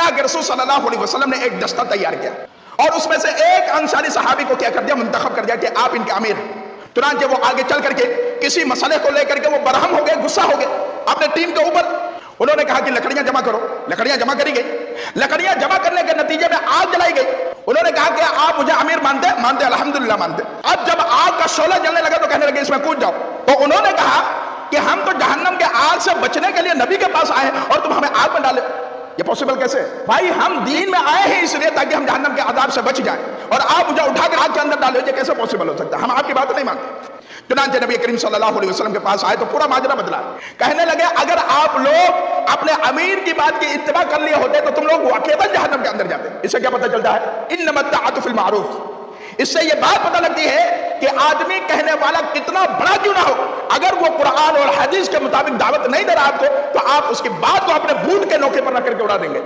अल्लाह के रसूल सल्लल्लाहु अलैहि वसल्लम ने एक दस्ता तैयार किया और उसमें से एक अंसारी सहाबी को क्या कर दिया, मुंतखब कर दिया कि आप इनके अमीर हैं। तुरंत वो आगे चल करके किसी मसले को लेकर के वो बरहम हो गए, गुस्सा हो गए अपने टीम के ऊपर। उन्होंने कहा कि लकड़ियां जमा करो। लकड़ियां जमा करी गई। लकड़ियां जमा करने के नतीजे में आग जलाई गई। उन्होंने कहा कि आप मुझे अमीर मानते? मानते, अल्हम्दुलिल्लाह मानते। अब जब आग का शोला जलने लगा तो कहने लगे इसमें कूद जाओ। तो उन्होंने कहा कि हम तो जहन्नम के आग से बचने के लिए नबी के पास आए और तुम हमें आग में डाले, ये पॉसिबल कैसे? भाई हम दीन में आए हैं इसलिए ताकि हम जहन्नम के अजाब से बच जाएं, और आप मुझे उठाकर आग के अंदर डाले, ये कैसे पॉसिबल हो सकता है? हम आपकी बात नहीं मानते। चुनांचे नबी करीम सल्लल्लाहु अलैहि वसल्लम के पास आए तो पूरा माजरा बदला। कहने लगे अगर आप लोग अपने अमीर की बात की इत्तबा कर लिए होते तो तुम लोग वाकईतन जहन्नम के अंदर जाते। इससे क्या पता चलता है? इन्नमा ताअतु फिल मारूफ। इससे ये बात पता लगती है कि आदमी कहने वाला कितना बड़ा क्यों ना हो, अगर वो कुरान और हदीस के मुताबिक दावत नहीं दे रहा आपको तो आप उसकी बात को अपने बूट के नोके पर रख करके उड़ा देंगे।